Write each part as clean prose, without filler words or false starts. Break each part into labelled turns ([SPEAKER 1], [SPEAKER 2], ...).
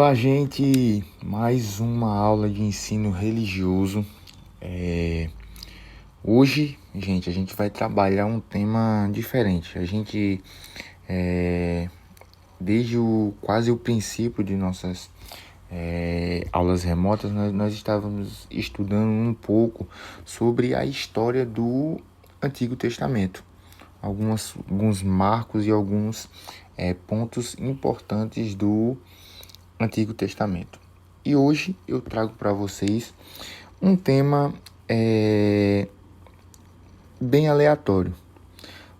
[SPEAKER 1] Olá, gente! Mais uma aula de ensino religioso. Hoje, gente, a gente vai trabalhar um tema diferente. Desde quase o princípio de nossas aulas remotas, nós estávamos estudando um pouco sobre a história do Antigo Testamento. Alguns marcos e alguns pontos importantes do Antigo Testamento. E hoje eu trago para vocês um tema bem aleatório.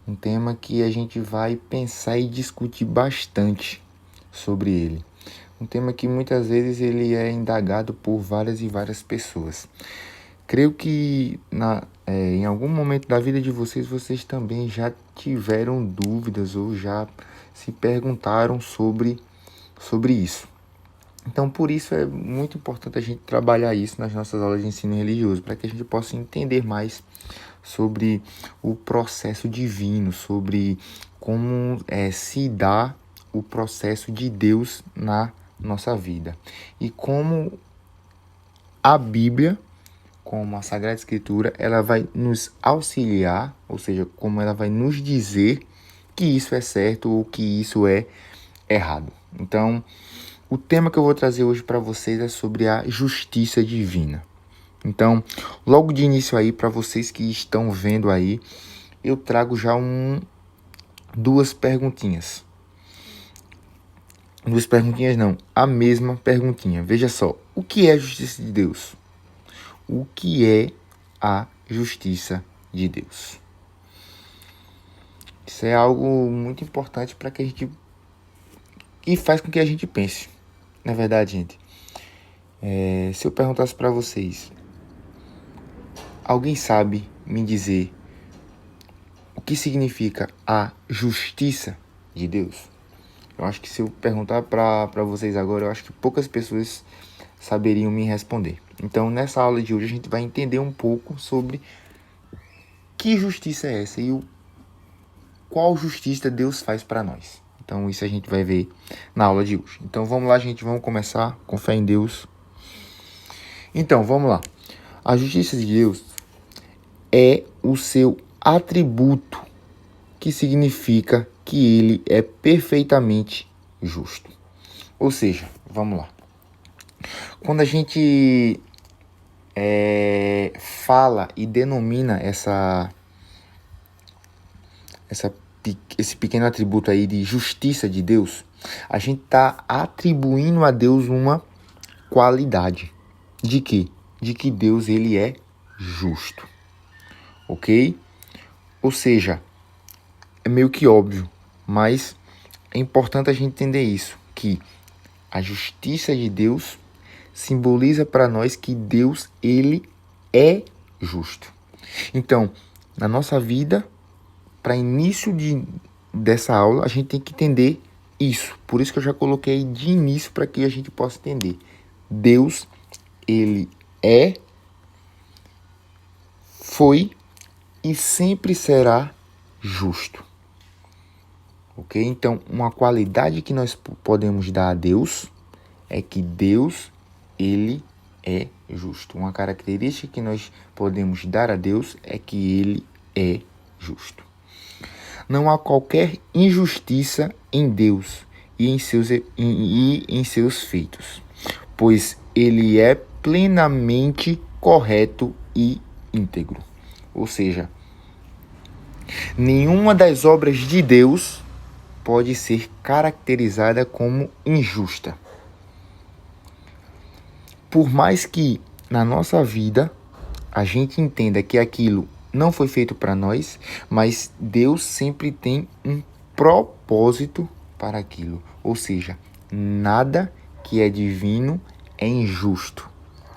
[SPEAKER 1] Um tema que a gente vai pensar e discutir bastante sobre ele. Um tema que muitas vezes ele é indagado por várias e várias pessoas. Creio que em algum momento da vida de vocês também já tiveram dúvidas ou já se perguntaram sobre isso. Então, por isso é muito importante a gente trabalhar isso nas nossas aulas de ensino religioso, para que a gente possa entender mais sobre o processo divino, sobre como se dá o processo de Deus na nossa vida. E como a Bíblia, como a Sagrada Escritura, ela vai nos auxiliar, ou seja, como ela vai nos dizer que isso é certo ou que isso é errado. Então, o tema que eu vou trazer hoje para vocês é sobre a justiça divina. Então, logo de início aí, para vocês que estão vendo aí, eu trago já duas perguntinhas. Duas perguntinhas não, a mesma perguntinha. Veja só, o que é a justiça de Deus? O que é a justiça de Deus? Isso é algo muito importante para que a gente... e faz com que a gente pense. Na verdade, gente, se eu perguntasse para vocês, alguém sabe me dizer o que significa a justiça de Deus? Eu acho que se eu perguntar para vocês agora, eu acho que poucas pessoas saberiam me responder. Então, nessa aula de hoje, a gente vai entender um pouco sobre que justiça é essa e qual justiça Deus faz para nós. Então, isso a gente vai ver na aula de hoje. Então, vamos lá, gente, vamos começar com fé em Deus. Então, vamos lá. A justiça de Deus é o seu atributo, que significa que ele é perfeitamente justo. Ou seja, vamos lá. Quando a gente fala e denomina esse pequeno atributo aí de justiça de Deus, a gente está atribuindo a Deus uma qualidade. De quê? De que Deus ele é justo. Ok? Ou seja, é meio que óbvio, mas é importante a gente entender isso, que a justiça de Deus simboliza para nós que Deus ele é justo. Então, na nossa vida, para início dessa aula, a gente tem que entender isso. Por isso que eu já coloquei de início para que a gente possa entender. Deus, ele é, foi e sempre será justo. Ok? Então, uma qualidade que nós podemos dar a Deus é que Deus, ele é justo. Uma característica que nós podemos dar a Deus é que ele é justo. Não há qualquer injustiça em Deus e em seus feitos, pois ele é plenamente correto e íntegro. Ou seja, nenhuma das obras de Deus pode ser caracterizada como injusta. Por mais que na nossa vida a gente entenda que aquilo não foi feito para nós, mas Deus sempre tem um propósito para aquilo. Ou seja, nada que é divino é injusto.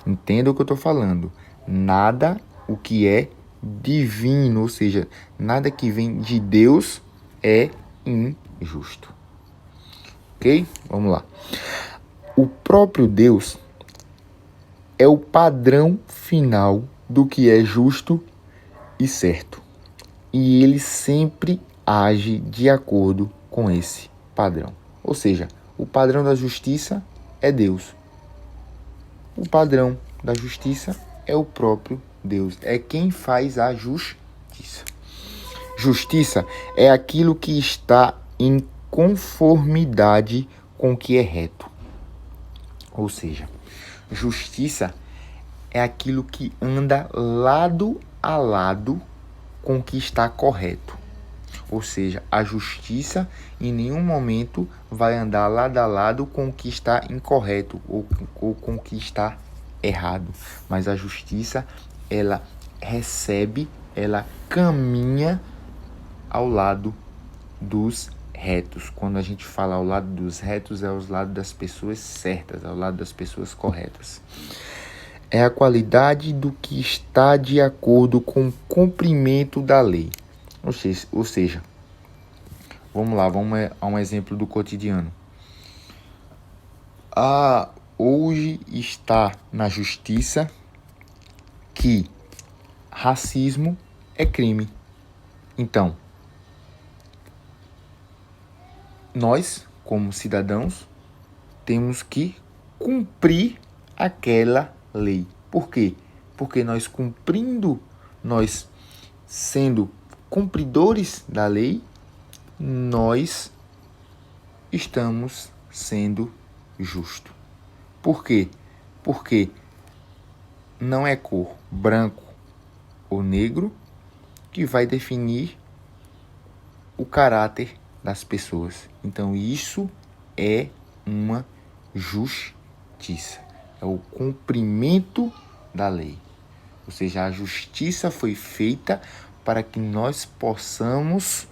[SPEAKER 1] Entenda o que eu estou falando. Nada o que é divino, ou seja, nada que vem de Deus é injusto. Ok? Vamos lá. O próprio Deus é o padrão final do que é justo e certo. E ele sempre age de acordo com esse padrão. Ou seja, o padrão da justiça é Deus. O padrão da justiça é o próprio Deus. É quem faz a justiça. Justiça é aquilo que está em conformidade com o que é reto. Ou seja, justiça é aquilo que anda lado a lado com o que está correto. Ou seja, a justiça em nenhum momento vai andar lado a lado com o que está incorreto ou com o que está errado. Mas a justiça, ela recebe, ela caminha ao lado dos retos. Quando a gente fala ao lado dos retos, é ao lado das pessoas certas, ao lado das pessoas corretas. É a qualidade do que está de acordo com o cumprimento da lei. Ou seja, vamos lá, vamos a um exemplo do cotidiano. Hoje está na justiça que racismo é crime. Então, nós, como cidadãos, temos que cumprir aquela lei. Por quê? Porque nós sendo cumpridores da lei, nós estamos sendo justos. Por quê? Porque não é cor branco ou negro que vai definir o caráter das pessoas. Então, isso é uma justiça. É o cumprimento da lei. Ou seja, a justiça foi feita para que nós possamos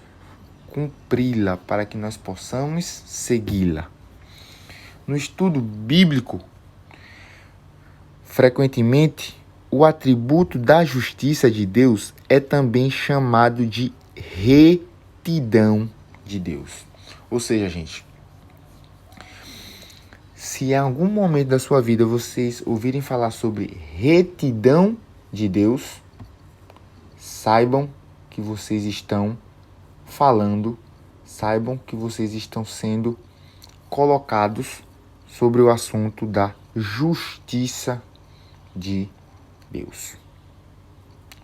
[SPEAKER 1] cumpri-la, para que nós possamos segui-la. No estudo bíblico, frequentemente, o atributo da justiça de Deus é também chamado de retidão de Deus. Ou seja, gente, se em algum momento da sua vida vocês ouvirem falar sobre retidão de Deus, saibam que vocês estão falando, saibam que vocês estão sendo colocados sobre o assunto da justiça de Deus.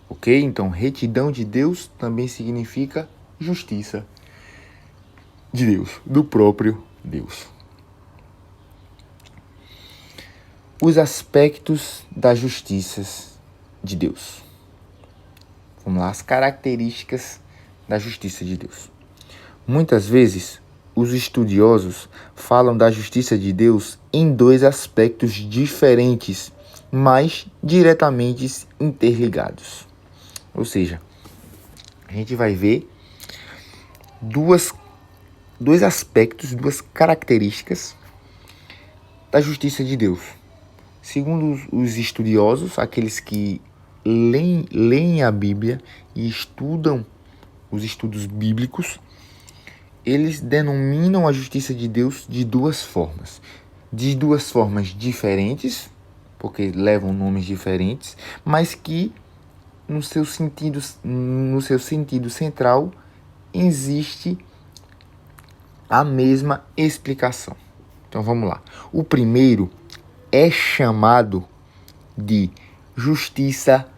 [SPEAKER 1] Ok? Então, retidão de Deus também significa justiça de Deus, do próprio Deus. Os aspectos da justiça de Deus. Vamos lá, as características da justiça de Deus. Muitas vezes, os estudiosos falam da justiça de Deus em dois aspectos diferentes, mas diretamente interligados. Ou seja, a gente vai ver dois aspectos, duas características da justiça de Deus. Segundo os estudiosos, aqueles que leem a Bíblia e estudam os estudos bíblicos, eles denominam a justiça de Deus de duas formas. De duas formas diferentes, porque levam nomes diferentes, mas que no seu sentido central existe a mesma explicação. Então vamos lá. O primeiro é chamado de justiça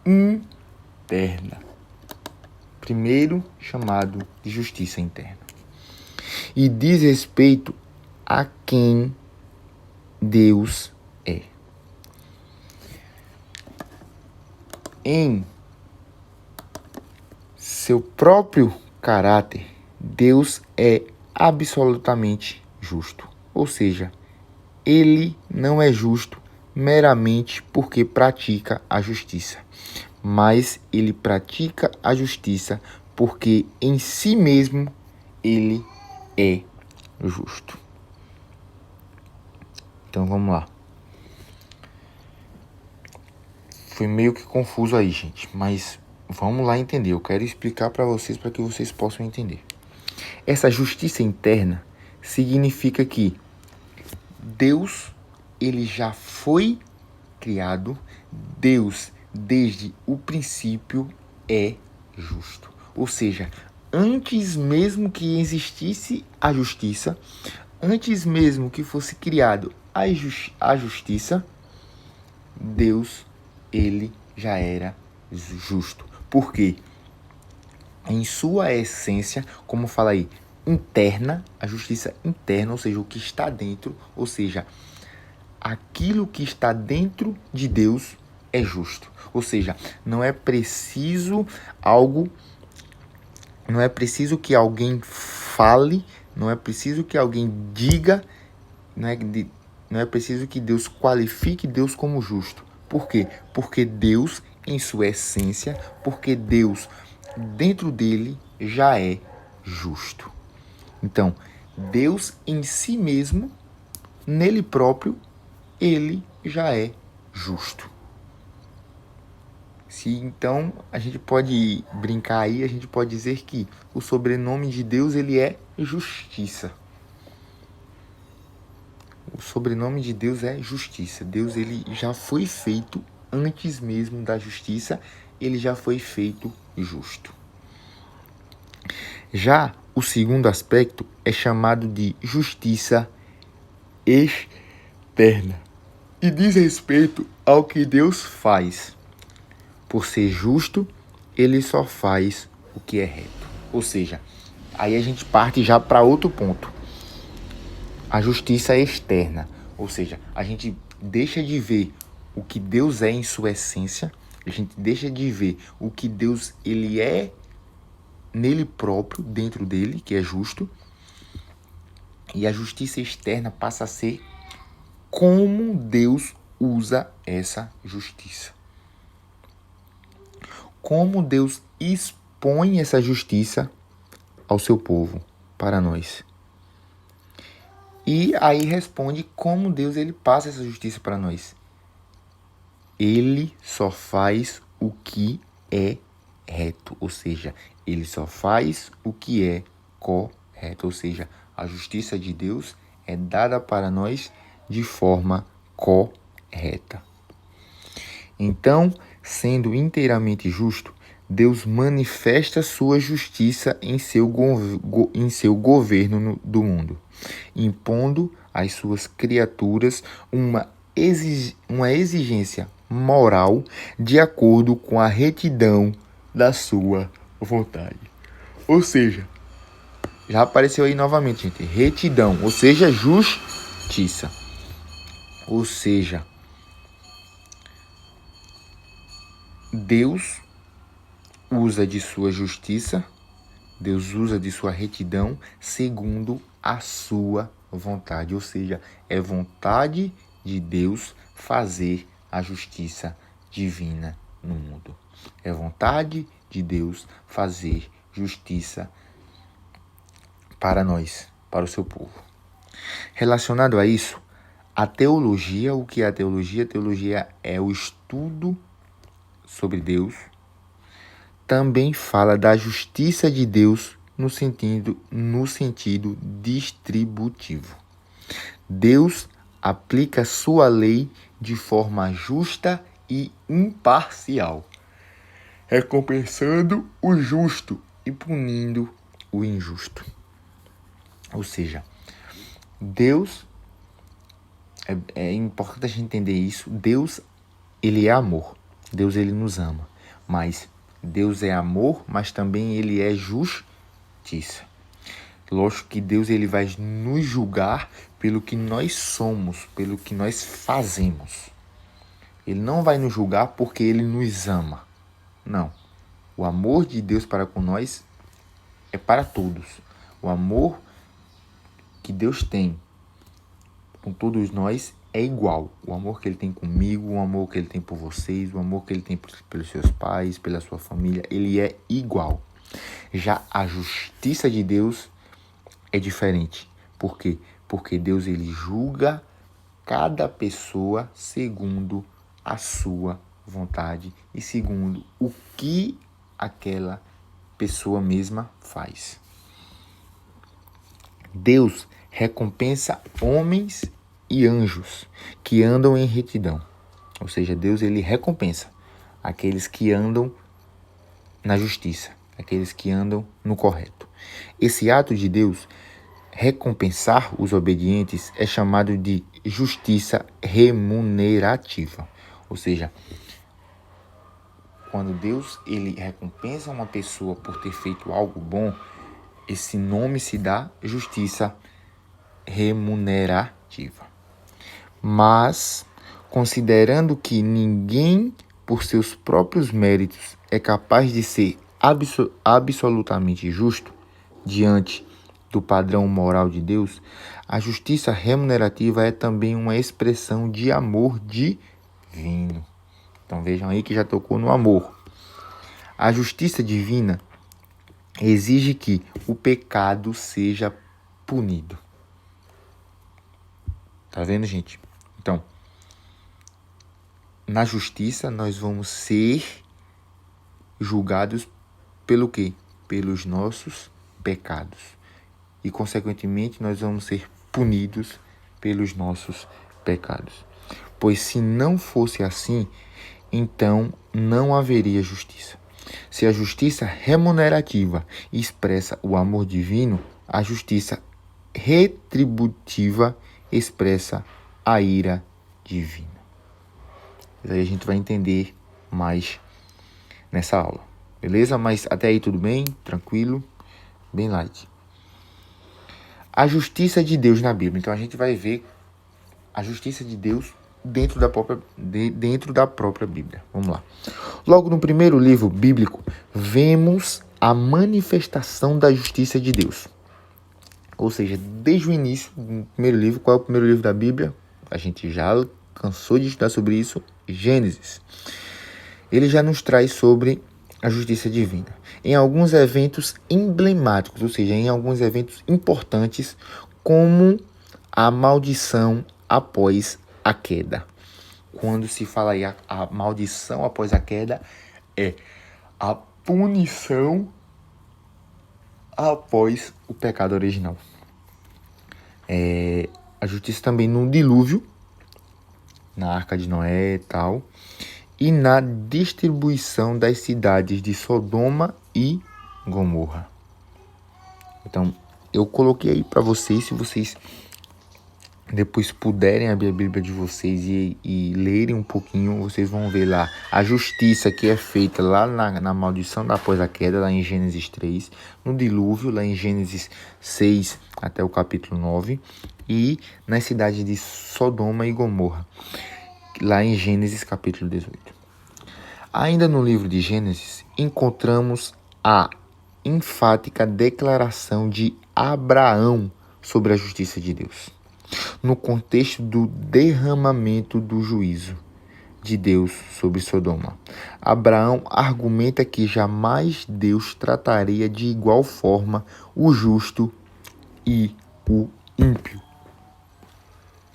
[SPEAKER 1] interna. Primeiro chamado de justiça interna. E diz respeito a quem Deus é. Em seu próprio caráter, Deus é absolutamente justo. Ou seja, ele não é justo meramente porque pratica a justiça, mas ele pratica a justiça porque em si mesmo ele é justo. Então vamos lá. Foi meio que confuso aí, gente, mas vamos lá entender. Eu quero explicar para vocês para que vocês possam entender. Essa justiça interna significa que Deus, ele já foi criado. Deus, desde o princípio, é justo. Ou seja, antes mesmo que existisse a justiça, antes mesmo que fosse criado a justiça, Deus, ele já era justo. Por quê? Em sua essência, como fala aí, interna, a justiça interna, ou seja, o que está dentro, ou seja, aquilo que está dentro de Deus é justo. Ou seja, não é preciso que alguém fale, não é preciso que alguém diga, não é preciso que Deus qualifique Deus como justo. Por quê? Porque Deus, em sua essência, porque Deus, dentro dele, já é justo. Então, Deus em si mesmo, nele próprio, ele já é justo. Então, a gente pode brincar aí, a gente pode dizer que o sobrenome de Deus, ele é justiça. O sobrenome de Deus é justiça. Deus, ele já foi feito antes mesmo da justiça, ele já foi feito justo. Já o segundo aspecto é chamado de justiça externa e diz respeito ao que Deus faz. Por ser justo, ele só faz o que é reto. Ou seja, aí a gente parte já para outro ponto. A justiça externa. Ou seja, a gente deixa de ver o que Deus é em sua essência, a gente deixa de ver o que Deus ele é nele próprio, dentro dele, que é justo, e a justiça externa passa a ser como Deus usa essa justiça. Como Deus expõe essa justiça ao seu povo, para nós. E aí responde como Deus ele passa essa justiça para nós. Ele só faz o que é reto, ou seja, ele só faz o que é correto, ou seja, a justiça de Deus é dada para nós de forma correta. Então, sendo inteiramente justo, Deus manifesta sua justiça em seu governo do mundo, impondo às suas criaturas uma exigência moral de acordo com a retidão da sua vontade. Ou seja, já apareceu aí novamente, gente, retidão, ou seja, justiça. Ou seja, Deus usa de sua justiça, Deus usa de sua retidão segundo a sua vontade. Ou seja, é vontade de Deus fazer a justiça divina no mundo. É vontade de Deus fazer justiça para nós, para o seu povo. Relacionado a isso, a teologia, o que é a teologia? A teologia é o estudo sobre Deus. Também fala da justiça de Deus no sentido distributivo. Deus aplica sua lei de forma justa e imparcial, recompensando o justo e punindo o injusto. Ou seja, Deus, é importante a gente entender isso, Deus, ele é amor, Deus, ele nos ama, mas Deus é amor, mas também ele é justiça. Lógico que Deus ele vai nos julgar pelo que nós somos, pelo que nós fazemos. Ele não vai nos julgar porque ele nos ama. Não. O amor de Deus para com nós é para todos. O amor que Deus tem com todos nós é igual. O amor que ele tem comigo, o amor que ele tem por vocês, o amor que ele tem pelos seus pais, pela sua família, ele é igual. Já a justiça de Deus é diferente. Por quê? Porque Deus ele julga cada pessoa segundo a sua vontade e segundo o que aquela pessoa mesma faz. Deus recompensa homens e anjos que andam em retidão. Ou seja, Deus ele recompensa aqueles que andam na justiça, aqueles que andam no correto. Esse ato de Deus recompensar os obedientes é chamado de justiça remunerativa. Ou seja, quando Deus ele recompensa uma pessoa por ter feito algo bom, esse nome se dá justiça remunerativa. Mas, considerando que ninguém, por seus próprios méritos, é capaz de ser absolutamente justo diante do padrão moral de Deus, a justiça remunerativa é também uma expressão de amor divino. Então vejam aí que já tocou no amor. A justiça divina exige que o pecado seja punido. Tá vendo, gente? Então, na justiça nós vamos ser julgados pelo quê? Pelos nossos pecados. E, consequentemente, nós vamos ser punidos pelos nossos pecados. Pois se não fosse assim, então não haveria justiça. Se a justiça remunerativa expressa o amor divino, a justiça retributiva expressa a ira divina. Aí a gente vai entender mais nessa aula. Beleza? Mas até aí tudo bem? Tranquilo? Bem light. A justiça de Deus na Bíblia. Então a gente vai ver a justiça de Deus dentro da própria Bíblia. Vamos lá. Logo no primeiro livro bíblico, vemos a manifestação da justiça de Deus. Ou seja, desde o início do primeiro livro, qual é o primeiro livro da Bíblia? A gente já cansou de estudar sobre isso, Gênesis. Ele já nos traz sobre a justiça divina. Em alguns eventos emblemáticos, ou seja, em alguns eventos importantes, como a maldição após a queda. Quando se fala aí a maldição após a queda, é a punição após o pecado original. A justiça também no dilúvio, na Arca de Noé e tal, e na distribuição das cidades de Sodoma e Gomorra. Então, eu coloquei aí para vocês, se vocês depois puderem abrir a Bíblia de vocês e lerem um pouquinho, vocês vão ver lá a justiça que é feita lá na maldição após a queda, lá em Gênesis 3, no dilúvio, lá em Gênesis 6 até o capítulo 9, e nas cidades de Sodoma e Gomorra, lá em Gênesis capítulo 18. Ainda no livro de Gênesis, encontramos a enfática declaração de Abraão sobre a justiça de Deus, no contexto do derramamento do juízo de Deus sobre Sodoma. Abraão argumenta que jamais Deus trataria de igual forma o justo e o ímpio,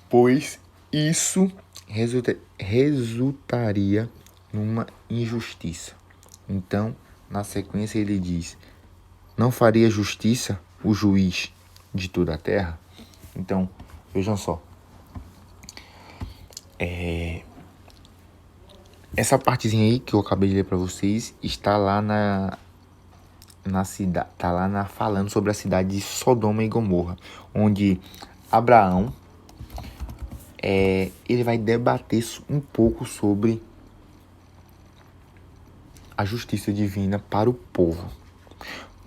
[SPEAKER 1] pois isso resultaria numa injustiça. Então, na sequência ele diz: não faria justiça o juiz de toda a terra? Então, vejam só. Essa partezinha aí que eu acabei de ler para vocês está lá na cidade, tá lá falando sobre a cidade de Sodoma e Gomorra, onde Abraão ele vai debater um pouco sobre a justiça divina para o povo.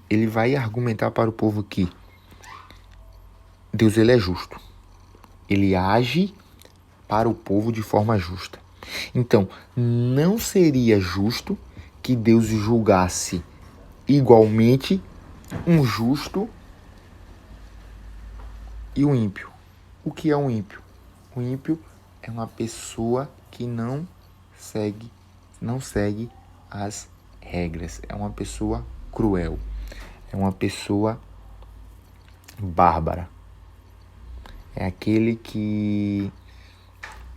[SPEAKER 1] Ele vai argumentar para o povo que Deus ele é justo. Ele age para o povo de forma justa. Então, não seria justo que Deus julgasse igualmente um justo e um ímpio. O que é um ímpio? O ímpio é uma pessoa que não segue as regras. É uma pessoa cruel. É uma pessoa bárbara. É aquele que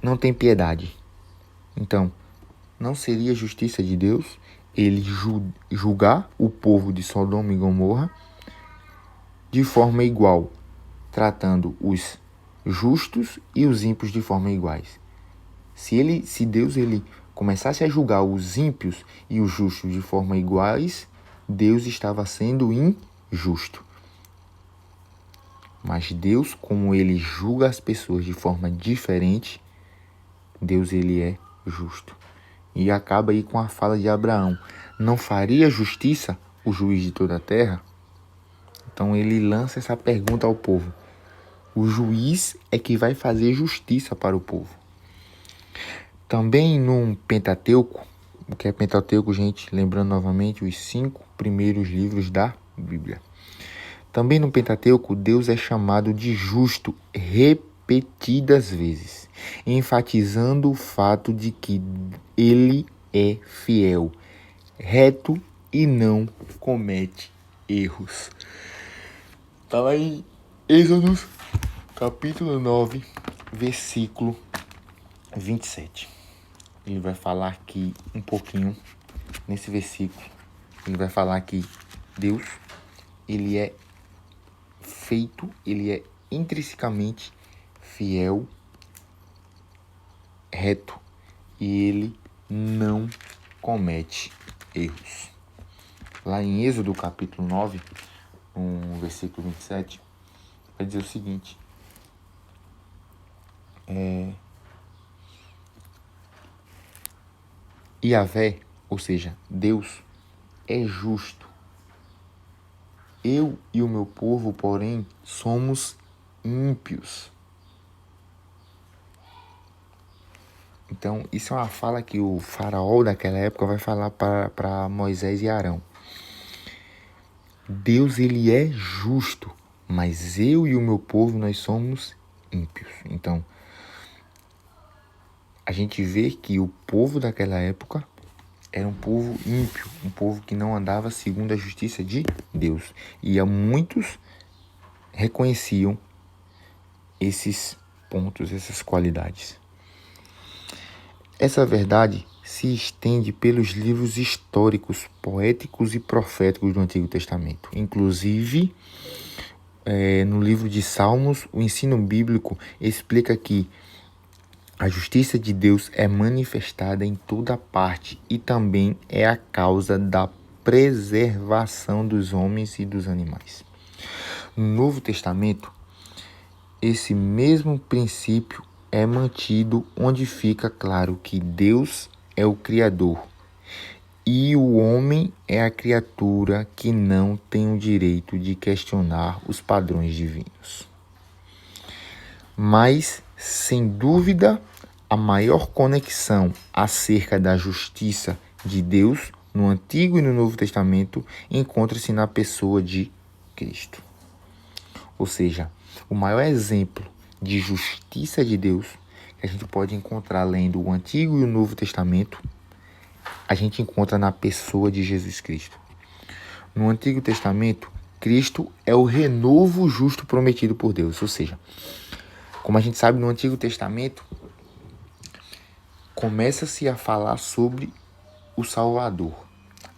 [SPEAKER 1] não tem piedade. Então, não seria justiça de Deus ele julgar o povo de Sodoma e Gomorra de forma igual, tratando os justos e os ímpios de forma iguais. Se Deus ele começasse a julgar os ímpios e os justos de forma iguais, Deus estava sendo injusto. Mas Deus, como ele julga as pessoas de forma diferente, Deus ele é justo. E acaba aí com a fala de Abraão. Não faria justiça o juiz de toda a terra? Então ele lança essa pergunta ao povo. O juiz é que vai fazer justiça para o povo. Também no Pentateuco, o que é Pentateuco, gente? Lembrando novamente os 5 primeiros livros da Bíblia. Também no Pentateuco, Deus é chamado de justo repetidas vezes, enfatizando o fato de que ele é fiel, reto e não comete erros. Está lá em Êxodo, capítulo 9, versículo 27. Ele vai falar aqui um pouquinho, nesse versículo, ele vai falar que Deus, ele é feito, ele é intrinsecamente fiel, reto, e ele não comete erros. Lá em Êxodo capítulo 9, no versículo 27, vai dizer o seguinte: Yahvé, ou seja, Deus, é justo. Eu e o meu povo, porém, somos ímpios. Então, isso é uma fala que o faraó daquela época vai falar para Moisés e Arão. Deus, ele é justo, mas eu e o meu povo, nós somos ímpios. Então, a gente vê que o povo daquela época era um povo ímpio, um povo que não andava segundo a justiça de Deus. E muitos reconheciam esses pontos, essas qualidades. Essa verdade se estende pelos livros históricos, poéticos e proféticos do Antigo Testamento. Inclusive, no livro de Salmos, o ensino bíblico explica que a justiça de Deus é manifestada em toda parte e também é a causa da preservação dos homens e dos animais. No Novo Testamento, esse mesmo princípio é mantido, onde fica claro que Deus é o Criador e o homem é a criatura que não tem o direito de questionar os padrões divinos. Mas, sem dúvida, a maior conexão acerca da justiça de Deus no Antigo e no Novo Testamento encontra-se na pessoa de Cristo. Ou seja, o maior exemplo de justiça de Deus que a gente pode encontrar lendo o Antigo e o Novo Testamento, a gente encontra na pessoa de Jesus Cristo. No Antigo Testamento, Cristo é o renovo justo prometido por Deus. Ou seja, como a gente sabe, no Antigo Testamento, começa-se a falar sobre o Salvador,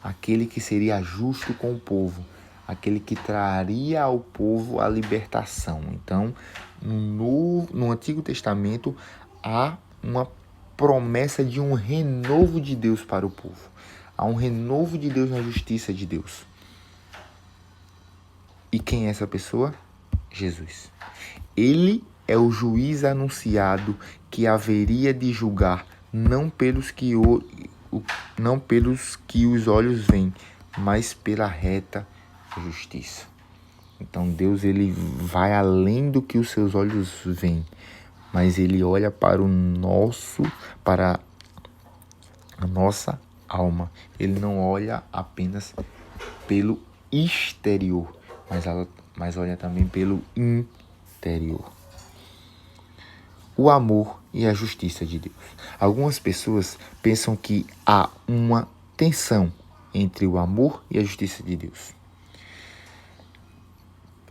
[SPEAKER 1] aquele que seria justo com o povo, aquele que traria ao povo a libertação. Então, no Antigo Testamento, há uma promessa de um renovo de Deus para o povo. Há um renovo de Deus na justiça de Deus. E quem é essa pessoa? Jesus. Ele é o juiz anunciado que haveria de julgar não pelos que os olhos veem, mas pela reta justiça. Então Deus, ele vai além do que os seus olhos veem, mas ele olha para a nossa alma. Ele não olha apenas pelo exterior, mas olha também pelo interior. O amor e a justiça de Deus. Algumas pessoas pensam que há uma tensão entre o amor e a justiça de Deus.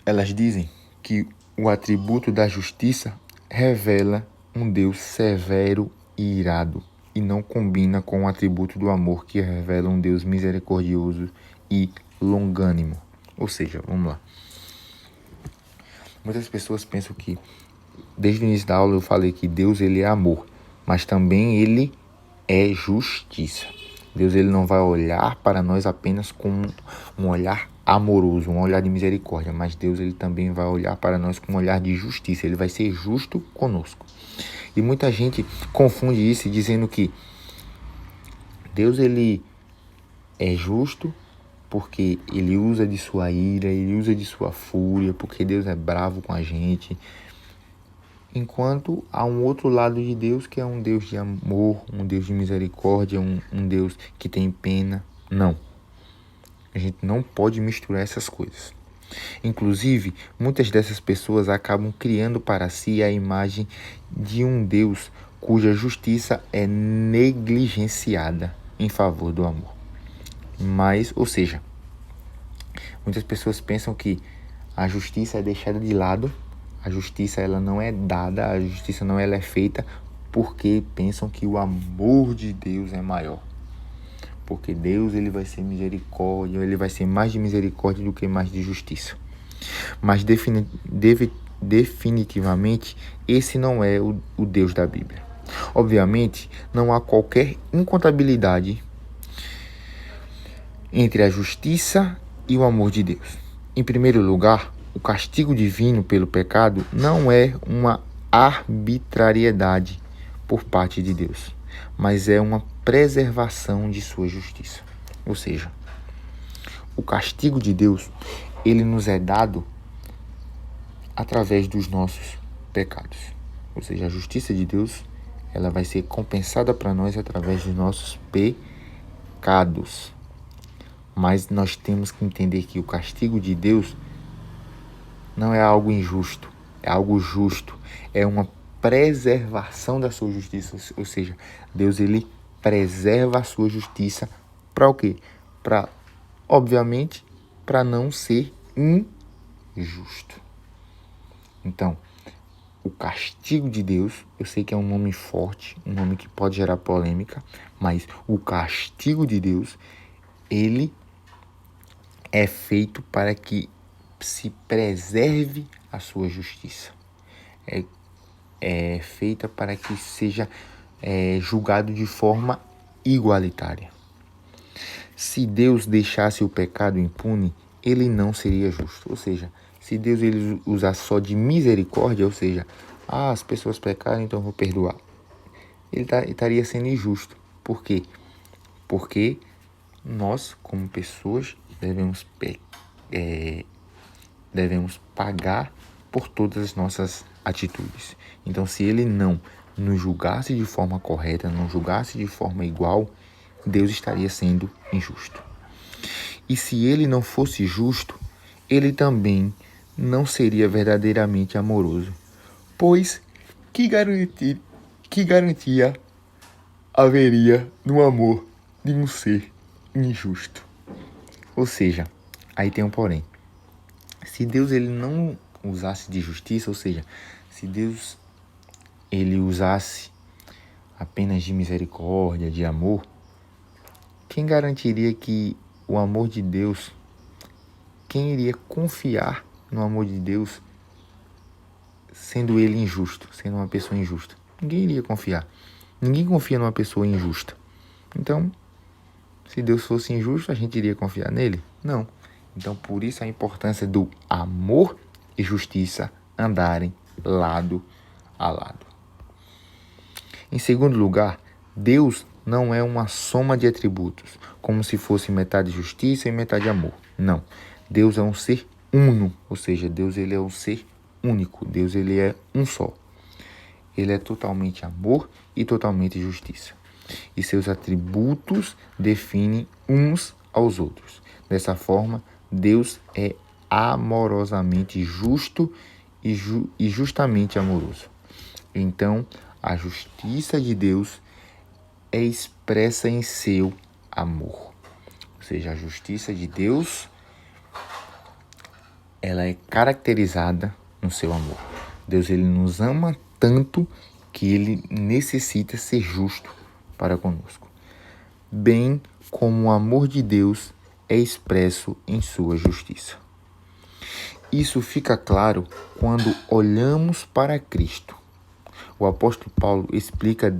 [SPEAKER 1] Elas dizem que o atributo da justiça revela um Deus severo e irado e não combina com o atributo do amor, que revela um Deus misericordioso e longânimo. Ou seja, vamos lá. Muitas pessoas pensam que, desde o início da aula eu falei que Deus, ele é amor, mas também ele é justiça. Deus ele não vai olhar para nós apenas com um olhar amoroso, um olhar de misericórdia, mas Deus ele também vai olhar para nós com um olhar de justiça. Ele vai ser justo conosco. E muita gente confunde isso dizendo que Deus ele é justo porque ele usa de sua ira, ele usa de sua fúria, porque Deus é bravo com a gente. Enquanto há um outro lado de Deus que é um Deus de amor, um Deus de misericórdia, um Deus que tem pena. Não. A gente não pode misturar essas coisas. Inclusive, muitas dessas pessoas acabam criando para si a imagem de um Deus cuja justiça é negligenciada em favor do amor. Ou seja, muitas pessoas pensam que a justiça é deixada de lado, a justiça ela não é dada, a justiça não ela é feita porque pensam que o amor de Deus é maior. Porque Deus ele vai ser misericórdia, ele vai ser mais de misericórdia do que mais de justiça. Mas definitivamente esse não é o Deus da Bíblia. Obviamente, não há qualquer incompatibilidade entre a justiça e o amor de Deus. Em primeiro lugar, o castigo divino pelo pecado não é uma arbitrariedade por parte de Deus, mas é uma preservação de sua justiça. Ou seja, o castigo de Deus, ele nos é dado através dos nossos pecados. Ou seja, a justiça de Deus, ela vai ser compensada para nós através dos nossos pecados. Mas nós temos que entender que o castigo de Deus não é algo injusto, é algo justo, é uma preservação da sua justiça, ou seja, Deus ele preserva a sua justiça para o quê? Obviamente, para não ser injusto. Então, o castigo de Deus, eu sei que é um nome forte, um nome que pode gerar polêmica, mas o castigo de Deus, ele é feito para que se preserve a sua justiça. É feita para que seja julgado de forma igualitária. Se Deus deixasse o pecado impune, ele não seria justo. Ou seja, se Deus ele usasse só de misericórdia, ou seja, as pessoas pecaram, então eu vou perdoar, ele estaria sendo injusto. Por quê? Porque nós, como pessoas, devemos pagar por todas as nossas atitudes. Então, se ele não nos julgasse de forma correta, não julgasse de forma igual, Deus estaria sendo injusto. E se ele não fosse justo, ele também não seria verdadeiramente amoroso. Pois que garantia haveria no amor de um ser injusto? Ou seja, aí tem um porém. Se Deus ele não usasse de justiça, ou seja, se Deus ele usasse apenas de misericórdia, de amor, quem garantiria que o amor de Deus, quem iria confiar no amor de Deus sendo ele injusto, sendo uma pessoa injusta? Ninguém iria confiar. Ninguém confia numa pessoa injusta. Então, se Deus fosse injusto, a gente iria confiar nele? Não. Então, por isso a importância do amor e justiça andarem lado a lado. Em segundo lugar, Deus não é uma soma de atributos, como se fosse metade justiça e metade amor. Não. Deus é um ser uno, ou seja, Deus ele é um ser único. Deus ele é um só. Ele é totalmente amor e totalmente justiça. E seus atributos definem uns aos outros. Dessa forma, Deus é amorosamente justo e justamente amoroso. Então, a justiça de Deus é expressa em seu amor. Ou seja, a justiça de Deus, ela é caracterizada no seu amor. Deus ele nos ama tanto que ele necessita ser justo para conosco, bem como o amor de Deus é expresso em sua justiça. Isso fica claro quando olhamos para Cristo. O apóstolo Paulo explica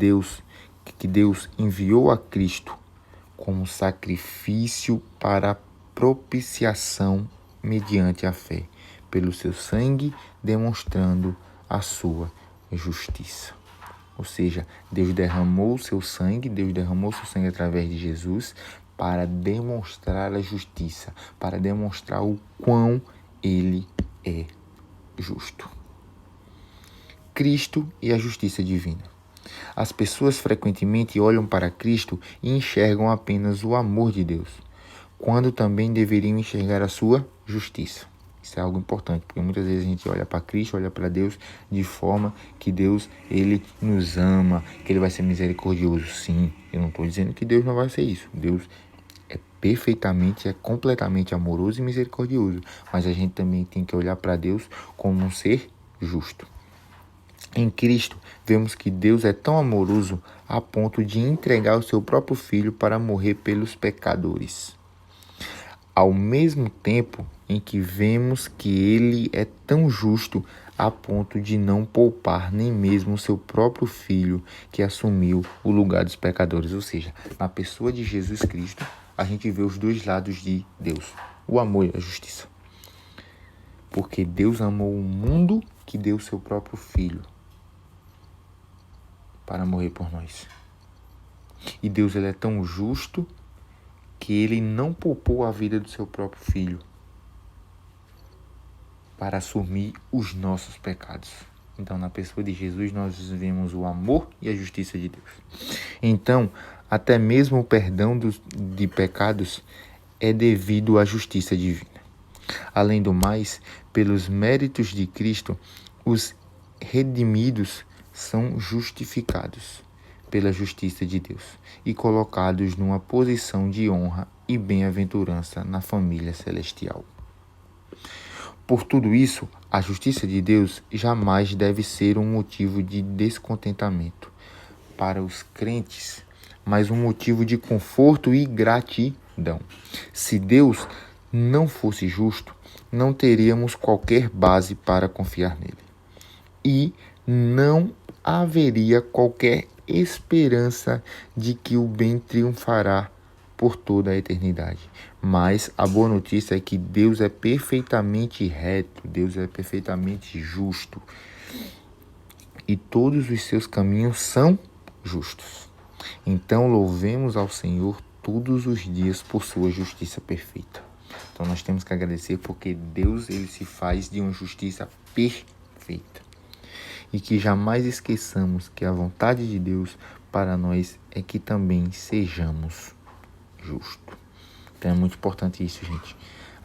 [SPEAKER 1] que Deus enviou a Cristo como sacrifício para propiciação mediante a fé, pelo seu sangue, demonstrando a sua justiça. Ou seja, Deus derramou o seu sangue através de Jesus para demonstrar a justiça, para demonstrar o quão ele é justo. Cristo e a justiça divina. As pessoas frequentemente olham para Cristo e enxergam apenas o amor de Deus, quando também deveriam enxergar a sua justiça. Isso é algo importante, porque muitas vezes a gente olha para Cristo, olha para Deus de forma que Deus, ele nos ama, que ele vai ser misericordioso. Sim, eu não estou dizendo que Deus não vai ser isso. Deus é perfeitamente, é completamente amoroso e misericordioso. Mas a gente também tem que olhar para Deus como um ser justo. Em Cristo, vemos que Deus é tão amoroso a ponto de entregar o seu próprio Filho para morrer pelos pecadores. Ao mesmo tempo em que vemos que ele é tão justo a ponto de não poupar nem mesmo o seu próprio Filho, que assumiu o lugar dos pecadores. Ou seja, na pessoa de Jesus Cristo, a gente vê os dois lados de Deus, o amor e a justiça. Porque Deus amou o mundo que deu o seu próprio Filho para morrer por nós. E Deus, ele é tão justo que ele não poupou a vida do seu próprio Filho para assumir os nossos pecados. Então, na pessoa de Jesus, nós vemos o amor e a justiça de Deus. Então, até mesmo o perdão de pecados é devido à justiça divina. Além do mais, pelos méritos de Cristo, os redimidos são justificados pela justiça de Deus e colocados numa posição de honra e bem-aventurança na família celestial. Por tudo isso, a justiça de Deus jamais deve ser um motivo de descontentamento para os crentes, mas um motivo de conforto e gratidão. Se Deus não fosse justo, não teríamos qualquer base para confiar nele. E não haveria qualquer esperança de que o bem triunfará por toda a eternidade. Mas a boa notícia é que Deus é perfeitamente reto, Deus é perfeitamente justo. E todos os seus caminhos são justos. Então louvemos ao Senhor todos os dias por sua justiça perfeita. Então nós temos que agradecer porque Deus, ele se faz de uma justiça perfeita. E que jamais esqueçamos que a vontade de Deus para nós é que também sejamos justos. Então é muito importante isso, gente.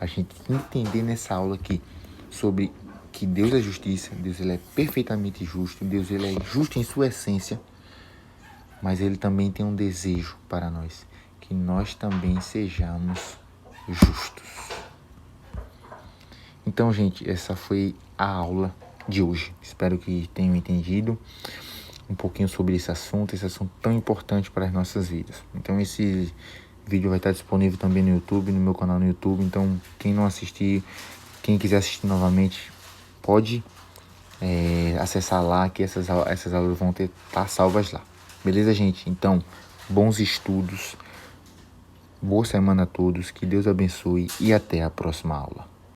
[SPEAKER 1] A gente entender nessa aula aqui sobre que Deus é justiça, Deus, ele é perfeitamente justo, Deus, ele é justo em sua essência, mas ele também tem um desejo para nós, que nós também sejamos justos. Então, gente, essa foi a aula de hoje. Espero que tenham entendido um pouquinho sobre esse assunto tão importante para as nossas vidas. Então, esse vídeo vai estar disponível também no YouTube, no meu canal no YouTube. Então, quem não assistir, quem quiser assistir pode acessar lá, que essas aulas vão estar salvas lá. Beleza, gente? Então, bons estudos, boa semana a todos, que Deus abençoe e até a próxima aula.